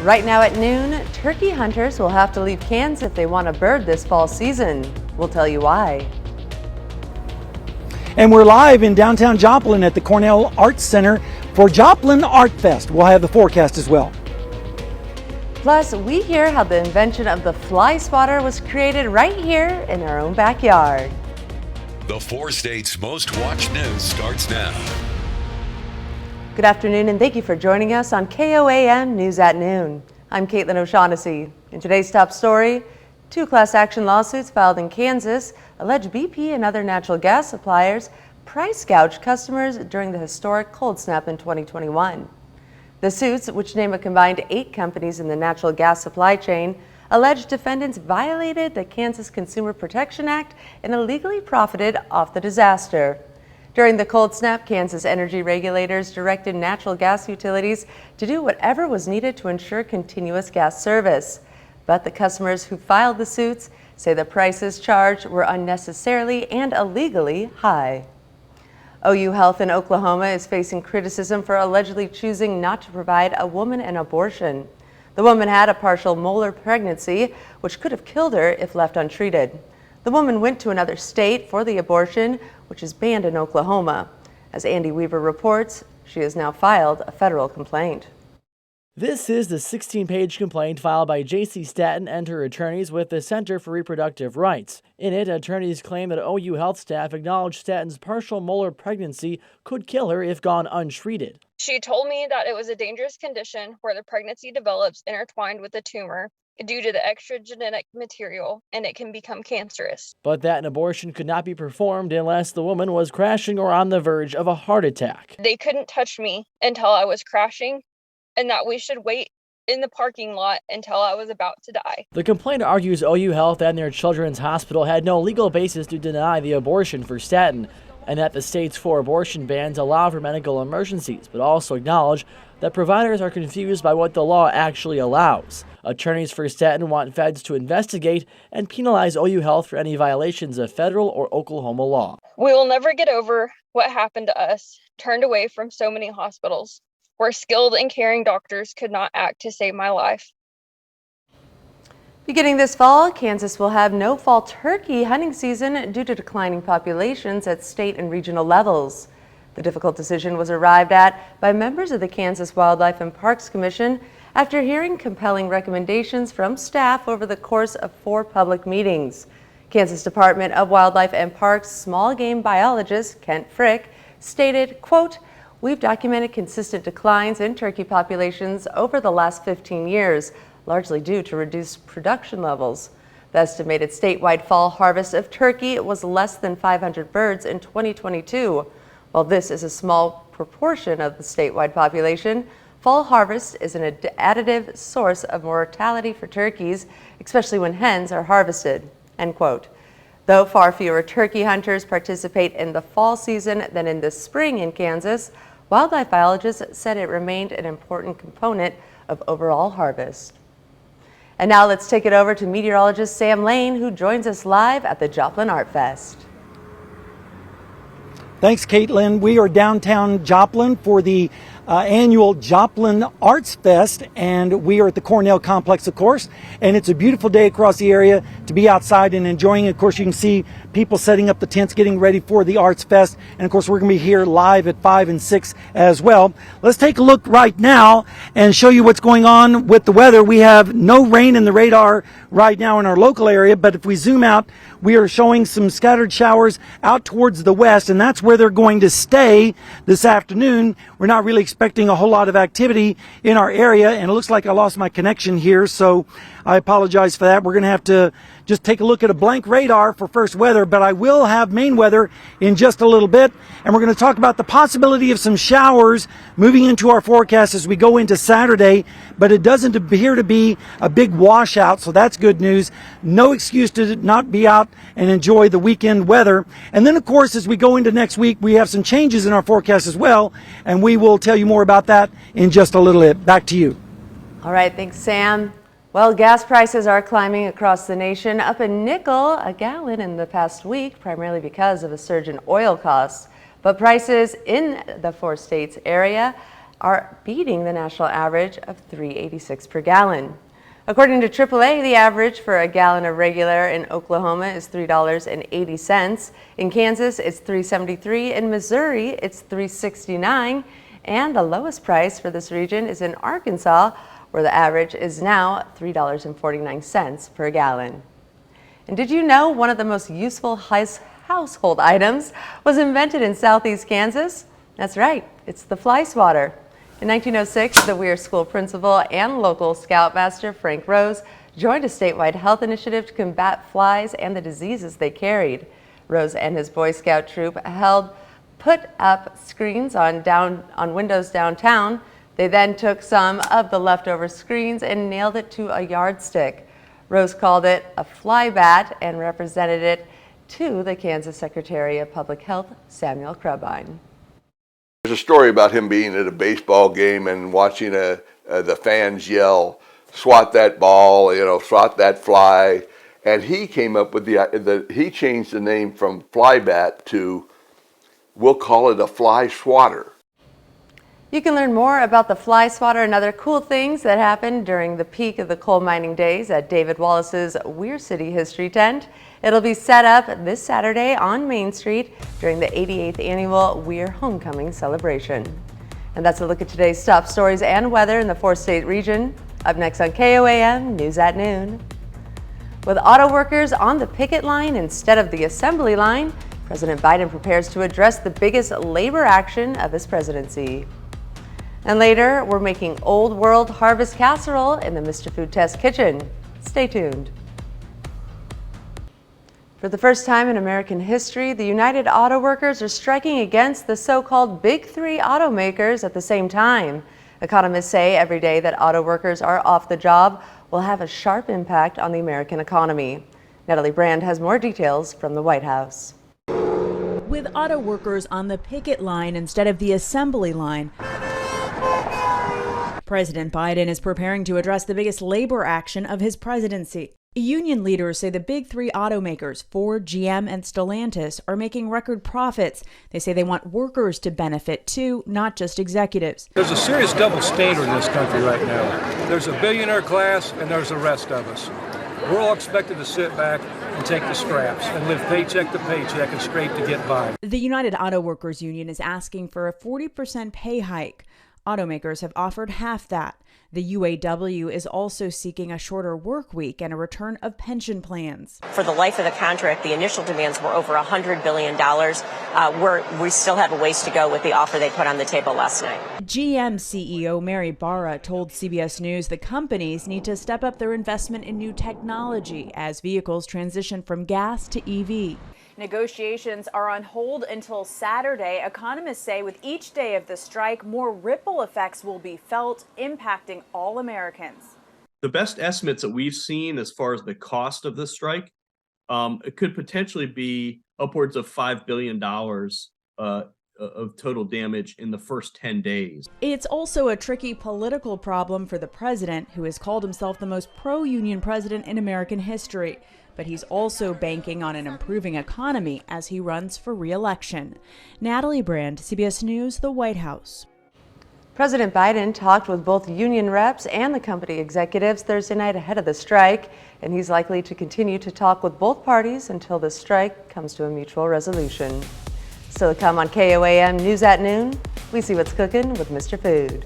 Right now at noon, turkey hunters will have to leave cans if they want a bird this fall season. We'll tell you why. And we're live in downtown Joplin at the Cornell Arts Center for Joplin Art Fest. We'll have the forecast as well. Plus, we hear how the invention of the fly swatter was created right here in our own backyard. The 4 states' most watched news starts now. Good afternoon and thank you for joining us on KOAM News at Noon. I'm Caitlin O'Shaughnessy. In today's top story, 2 class action lawsuits filed in Kansas allege BP and other natural gas suppliers price gouged customers during the historic cold snap in 2021. The suits, which name a combined 8 companies in the natural gas supply chain, allege defendants violated the Kansas Consumer Protection Act and illegally profited off the disaster. During the cold snap, Kansas energy regulators directed natural gas utilities to do whatever was needed to ensure continuous gas service. But the customers who filed the suits say the prices charged were unnecessarily and illegally high. OU Health in Oklahoma is facing criticism for allegedly choosing not to provide a woman an abortion. The woman had a partial molar pregnancy, which could have killed her if left untreated. The woman went to another state for the abortion, which is banned in Oklahoma. As Andy Weaver reports, she has now filed a federal complaint. This is the 16-page complaint filed by J.C. Staton and her attorneys with the Center for Reproductive Rights. In it, attorneys claim that OU Health staff acknowledged Staton's partial molar pregnancy could kill her if gone untreated. She told me that it was a dangerous condition where the pregnancy develops intertwined with a tumor due to the extra genetic material, and it can become cancerous. But that an abortion could not be performed unless the woman was crashing or on the verge of a heart attack. They couldn't touch me until I was crashing, and that we should wait in the parking lot until I was about to die. The complaint argues OU Health and their children's hospital had no legal basis to deny the abortion for Staton, and that the state's 4 abortion bans allow for medical emergencies, but also acknowledge that providers are confused by what the law actually allows. Attorneys for Staton want feds to investigate and penalize OU Health for any violations of federal or Oklahoma law. We will never get over what happened to us, turned away from so many hospitals, where skilled and caring doctors could not act to save my life. Beginning this fall, Kansas will have no fall turkey hunting season due to declining populations at state and regional levels. The difficult decision was arrived at by members of the Kansas Wildlife and Parks Commission after hearing compelling recommendations from staff over the course of 4 public meetings. Kansas Department of Wildlife and Parks small game biologist Kent Frick stated, quote, "We've documented consistent declines in turkey populations over the last 15 years, largely due to reduced production levels. The estimated statewide fall harvest of turkey was less than 500 birds in 2022. While this is a small proportion of the statewide population, fall harvest is an additive source of mortality for turkeys, especially when hens are harvested." End quote. Though far fewer turkey hunters participate in the fall season than in the spring in Kansas, wildlife biologists said it remained an important component of overall harvest. And now let's take it over to meteorologist Sam Lane, who joins us live at the Joplin Art Fest. Thanks, Caitlin. We are downtown Joplin for the annual Joplin Arts Fest, and we are at the Cornell complex, of course, and it's a beautiful day across the area to be outside and enjoying. Of course, you can see people setting up the tents, getting ready for the Arts Fest, and of course, we're going to be here live at 5 and 6 as well. Let's take a look right now and show you what's going on with the weather. We have no rain in the radar right now in our local area, but if we zoom out, we are showing some scattered showers out towards the west, and that's where they're going to stay this afternoon. We're not really expecting a whole lot of activity in our area, and it looks like I lost my connection here, so I apologize for that. We're going to have to just take a look at a blank radar for first weather, but I will have main weather in just a little bit, and we're going to talk about the possibility of some showers moving into our forecast as we go into Saturday, but it doesn't appear to be a big washout, so that's good news. No excuse to not be out and enjoy the weekend weather. And then, of course, as we go into next week, we have some changes in our forecast as well, and we will tell you more about that in just a little bit. Back to you. All right, thanks, Sam. Well, gas prices are climbing across the nation, up a nickel a gallon in the past week, primarily because of a surge in oil costs. But prices in the 4 states area are beating the national average of $3.86 per gallon. According to AAA, the average for a gallon of regular in Oklahoma is $3.80. In Kansas, it's $3.73. In Missouri, it's $3.69. And the lowest price for this region is in Arkansas, where the average is now $3.49 per gallon. And did you know one of the most useful household items was invented in southeast Kansas? That's right, it's the fly swatter. In 1906, the Weir School principal and local scoutmaster Frank Rose joined a statewide health initiative to combat flies and the diseases they carried. Rose and his Boy Scout troop put up screens on windows downtown. They then took some of the leftover screens and nailed it to a yardstick. Rose called it a fly bat and represented it to the Kansas Secretary of Public Health, Samuel Krubine. There's a story about him being at a baseball game and watching the fans yell, "Swat that ball," swat that fly. And he came up with he changed the name from fly bat to, we'll call it a fly swatter. You can learn more about the fly swatter and other cool things that happened during the peak of the coal mining days at David Wallace's Weir City History Tent. It'll be set up this Saturday on Main Street during the 88th annual Weir Homecoming celebration. And that's a look at today's top stories and weather in the four-state region. Up next on KOAM News at Noon. With auto workers on the picket line instead of the assembly line, President Biden prepares to address the biggest labor action of his presidency. And later, we're making old world harvest casserole in the Mr. Food Test kitchen. Stay tuned. For the first time in American history, the United Auto Workers are striking against the so-called Big Three automakers at the same time. Economists say every day that auto workers are off the job will have a sharp impact on the American economy. Natalie Brand has more details from the White House. With auto workers on the picket line instead of the assembly line, President Biden is preparing to address the biggest labor action of his presidency. Union leaders say the big three automakers, Ford, GM, and Stellantis, are making record profits. They say they want workers to benefit too, not just executives. There's a serious double standard in this country right now. There's a billionaire class and there's the rest of us. We're all expected to sit back and take the scraps and live paycheck to paycheck and scrape to get by. The United Auto Workers Union is asking for a 40% pay hike. Automakers have offered half that. The UAW is also seeking a shorter work week and a return of pension plans. For the life of the contract, the initial demands were over $100 billion. We still have a ways to go with the offer they put on the table last night. GM CEO Mary Barra told CBS News the companies need to step up their investment in new technology as vehicles transition from gas to EV. Negotiations are on hold until Saturday. Economists say with each day of the strike, more ripple effects will be felt, impacting all Americans. The best estimates that we've seen as far as the cost of the strike, it could potentially be upwards of $5 billion of total damage in the first 10 days. It's also a tricky political problem for the president, who has called himself the most pro-union president in American history. But he's also banking on an improving economy as he runs for re-election. Natalie Brand, CBS News, the White House. President Biden talked with both union reps and the company executives Thursday night ahead of the strike, and he's likely to continue to talk with both parties until the strike comes to a mutual resolution. Still to come on KOAM News at Noon, we see what's cooking with Mr. Food.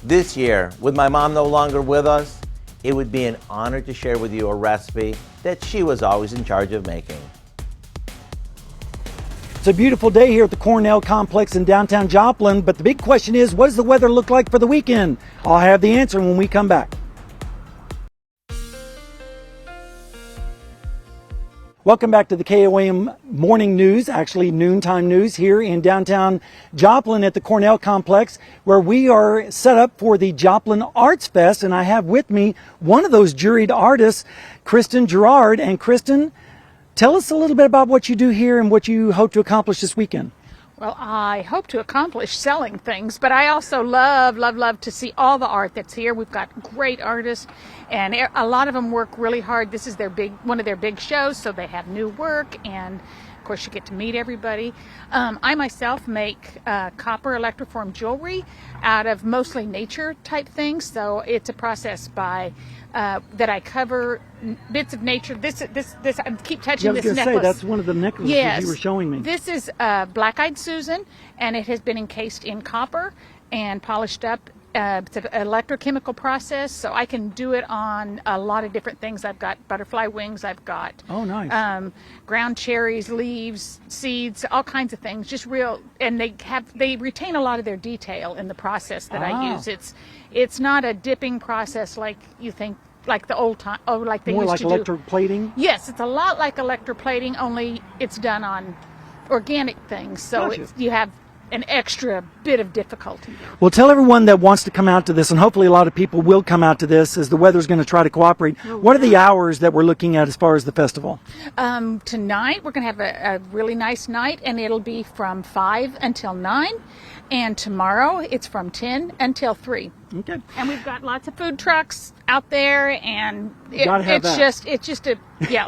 This year, with my mom no longer with us, it would be an honor to share with you a recipe that she was always in charge of making. It's a beautiful day here at the Cornell Complex in downtown Joplin, but the big question is, what does the weather look like for the weekend? I'll have the answer when we come back. Welcome back to the KOAM Morning News, actually noontime news here in downtown Joplin at the Cornell Complex, where we are set up for the Joplin Arts Fest. And I have with me one of those juried artists, Kristen Gerard. And Kristen, tell us a little bit about what you do here and what you hope to accomplish this weekend. Well, I hope to accomplish selling things, but I also love to see all the art that's here. We've got great artists, and a lot of them work really hard. This is one of their big shows, so they have new work, and Of course, you get to meet everybody. I myself make copper electroform jewelry out of mostly nature type things. So it's a process by that I cover bits of nature. This I keep touching I was this going to necklace. say, that's one of the necklaces Yes. you were showing me. This is Black-Eyed Susan, and it has been encased in copper and polished up. It's an electrochemical process, so I can do it on a lot of different things. I've got butterfly wings, I've got ground cherries, leaves, seeds, all kinds of things. Just real, and they retain a lot of their detail in the process that I use. It's not a dipping process like you think, like the old time, like they More used like to do. electroplating? Yes, it's a lot like electroplating, only it's done on organic things, so Gotcha. you have an extra bit of difficulty. Well, tell everyone that wants to come out to this, and hopefully a lot of people will come out to this as the weather's going to try to cooperate. What are the hours that we're looking at as far as the festival? Tonight, we're going to have a really nice night, and it'll be from 5 until 9. And tomorrow, it's from 10 until 3. Okay. And we've got lots of food trucks out there, and it's just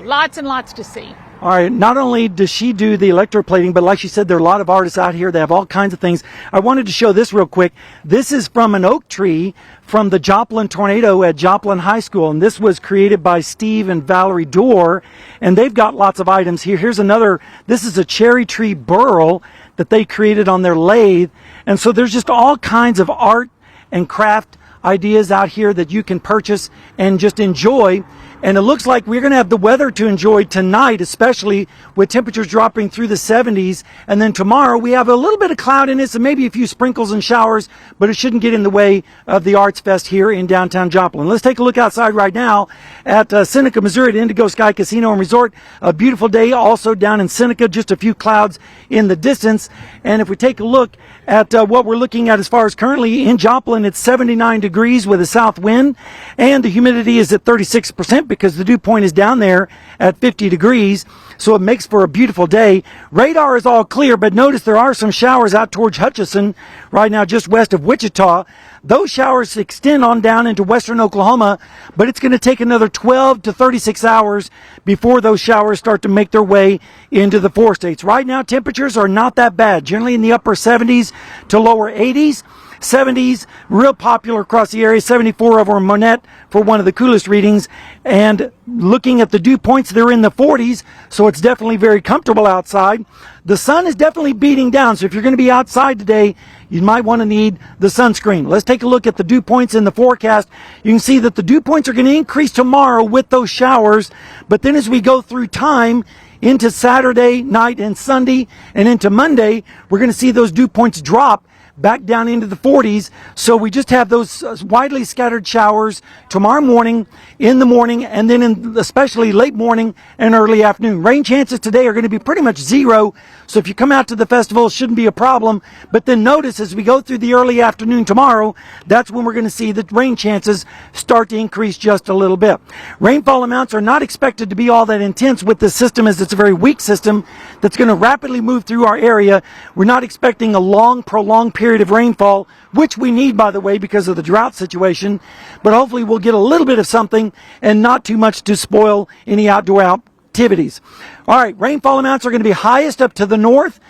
lots and lots to see. All right, not only does she do the electroplating, but like she said, there are a lot of artists out here. They have all kinds of things. I wanted to show this real quick. This is from an oak tree from the Joplin tornado at Joplin High School, and this was created by Steve and Valerie Dorr, and they've got lots of items here. Here's another. This is a cherry tree burl that they created on their lathe, and so there's just all kinds of art and craft ideas out here that you can purchase and just enjoy. And it looks like we're going to have the weather to enjoy tonight, especially with temperatures dropping through the 70s. And then tomorrow we have a little bit of cloudiness and maybe a few sprinkles and showers, but it shouldn't get in the way of the Arts Fest here in downtown Joplin. Let's take a look outside right now at Seneca, Missouri at Indigo Sky Casino and Resort. A beautiful day also down in Seneca, just a few clouds in the distance. And if we take a look at what we're looking at as far as currently in Joplin, it's 79 degrees with a south wind, and the humidity is at 36% because the dew point is down there at 50 degrees, so it makes for a beautiful day. Radar is all clear, but notice there are some showers out towards Hutchinson right now just west of Wichita. Those showers extend on down into western Oklahoma, but it's going to take another 12 to 36 hours before those showers start to make their way into the 4 states. Right now, temperatures are not that bad, generally in the upper 70s to lower 80s. 70s, real popular across the area, 74 over in Monette for one of the coolest readings. And looking at the dew points, they're in the 40s, so it's definitely very comfortable outside. The sun is definitely beating down, so if you're going to be outside today, you might want to need the sunscreen. Let's take a look at the dew points in the forecast. You can see that the dew points are going to increase tomorrow with those showers, but then as we go through time, into Saturday night and Sunday and into Monday, we're going to see those dew points drop back down into the 40s. So we just have those widely scattered showers tomorrow morning, in the morning, and then in especially late morning and early afternoon. Rain chances today are going to be pretty much zero. So if you come out to the festival, it shouldn't be a problem. But then notice as we go through the early afternoon tomorrow, that's when we're going to see the rain chances start to increase just a little bit. Rainfall amounts are not expected to be all that intense with this system, as it's a very weak system that's going to rapidly move through our area. We're not expecting a long, prolonged period of rainfall, which we need, by the way, because of the drought situation. But hopefully we'll get a little bit of something and not too much to spoil any outdoor activities. All right, rainfall amounts are going to be highest up to the north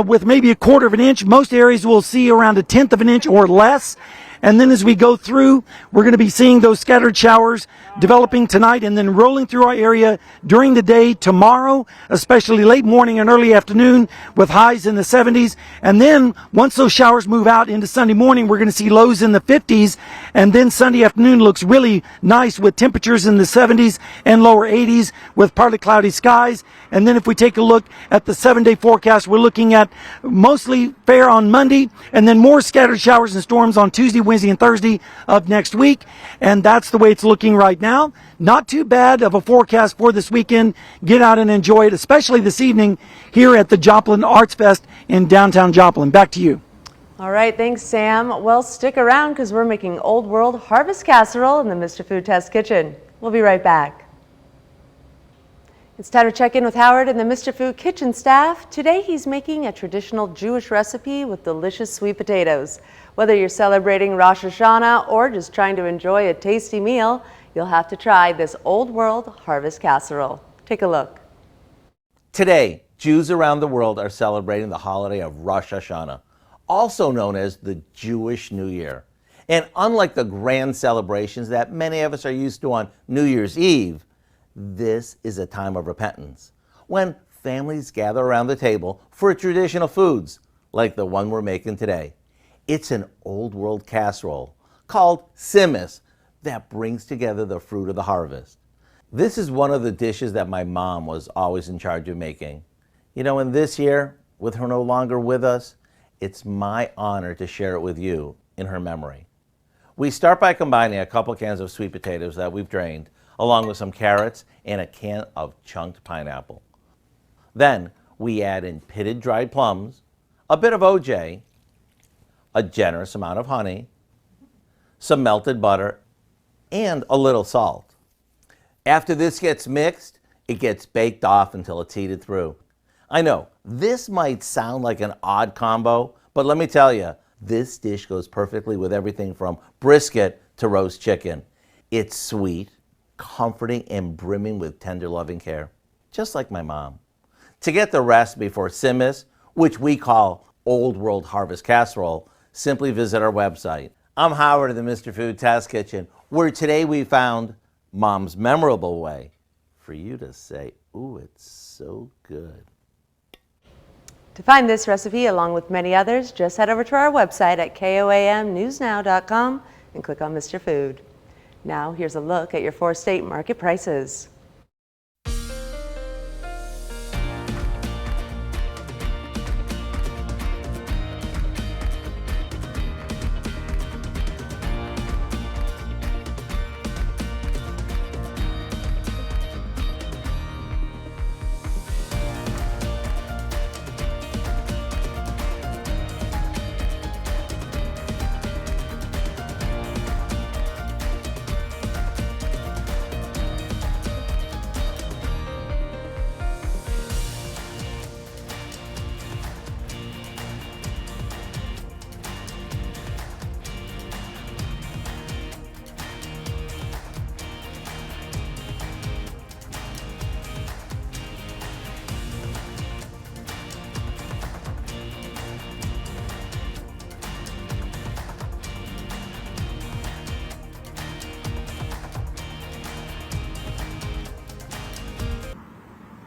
with maybe a quarter of an inch. Most areas will see around a tenth of an inch or less. And then as we go through, we're going to be seeing those scattered showers developing tonight and then rolling through our area during the day tomorrow, especially late morning and early afternoon with highs in the 70s. And then once those showers move out into Sunday morning, we're going to see lows in the 50s. And then Sunday afternoon looks really nice with temperatures in the 70s and lower 80s with partly cloudy skies. And then if we take a look at the 7-day forecast, we're looking at mostly fair on Monday and then more scattered showers and storms on Tuesday, Wednesday, and Thursday of next week. And that's the way it's looking right now. Not too bad of a forecast for this weekend. Get out and enjoy it, especially this evening here at the Joplin Arts Fest in downtown Joplin. Back to you. All right, thanks, Sam. Well, stick around because we're making Old World harvest casserole in the Mr. Food Test kitchen. We'll be right back. It's time to check in with Howard and the Mr. Food kitchen staff. Today he's making a traditional Jewish recipe with delicious sweet potatoes. Whether you're celebrating Rosh Hashanah or just trying to enjoy a tasty meal, you'll have to try this Old World harvest casserole. Take a look. Today, Jews around the world are celebrating the holiday of Rosh Hashanah, also known as the Jewish New Year. And unlike the grand celebrations that many of us are used to on New Year's Eve, this is a time of repentance, when families gather around the table for traditional foods, like the one we're making today. It's an old world casserole called simmis that brings together the fruit of the harvest. This is one of the dishes that my mom was always in charge of making. You know, and this year, with her no longer with us, it's my honor to share it with you in her memory. We start by combining a couple cans of sweet potatoes that we've drained, along with some carrots and a can of chunked pineapple. Then we add in pitted dried plums, a bit of OJ, a generous amount of honey, some melted butter, and a little salt. After this gets mixed, it gets baked off until it's heated through. I know, this might sound like an odd combo, but let me tell you, this dish goes perfectly with everything from brisket to roast chicken. It's sweet, comforting, and brimming with tender loving care, just like my mom. To get the recipe for simmis, which we call Old World Harvest Casserole, simply visit our website. I'm Howard of the Mr. Food Test Kitchen, where today we found Mom's memorable way for you to say, ooh, it's so good. To find this recipe, along with many others, just head over to our website at KOAMnewsnow.com and click on Mr. Food. Now, here's a look at your 4-state market prices.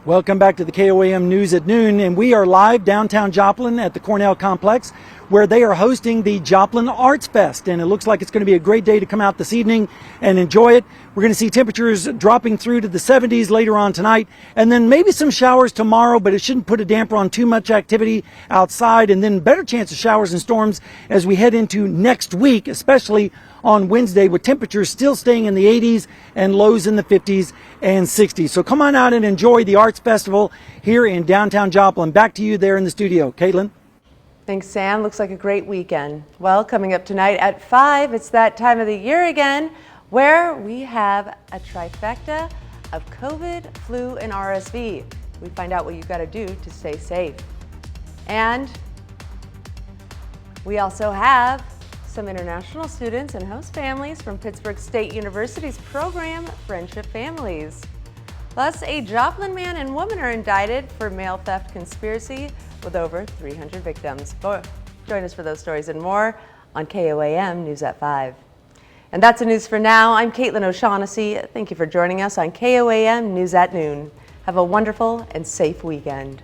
Welcome back to the KOAM News at Noon, and we are live downtown Joplin at the Cornell Complex, where they are hosting the Joplin Arts Fest, and it looks like it's going to be a great day to come out this evening and enjoy it. We're going to see temperatures dropping through to the 70s later on tonight, and then maybe some showers tomorrow, but it shouldn't put a damper on too much activity outside, and then better chance of showers and storms as we head into next week, especially on Wednesday, with temperatures still staying in the 80s and lows in the 50s and 60s. So come on out and enjoy the Arts Festival here in downtown Joplin. Back to you there in the studio. Caitlin? Thanks, Sam. Looks like a great weekend. Well, coming up tonight at 5, it's that time of the year again where we have a trifecta of COVID, flu, and RSV. We find out what you've got to do to stay safe. And we also have some international students and host families from Pittsburgh State University's program, Friendship Families. Plus, a Joplin man and woman are indicted for mail theft conspiracy with over 300 victims. Join us for those stories and more on KOAM News at 5. And that's the news for now. I'm Caitlin O'Shaughnessy. Thank you for joining us on KOAM News at Noon. Have a wonderful and safe weekend.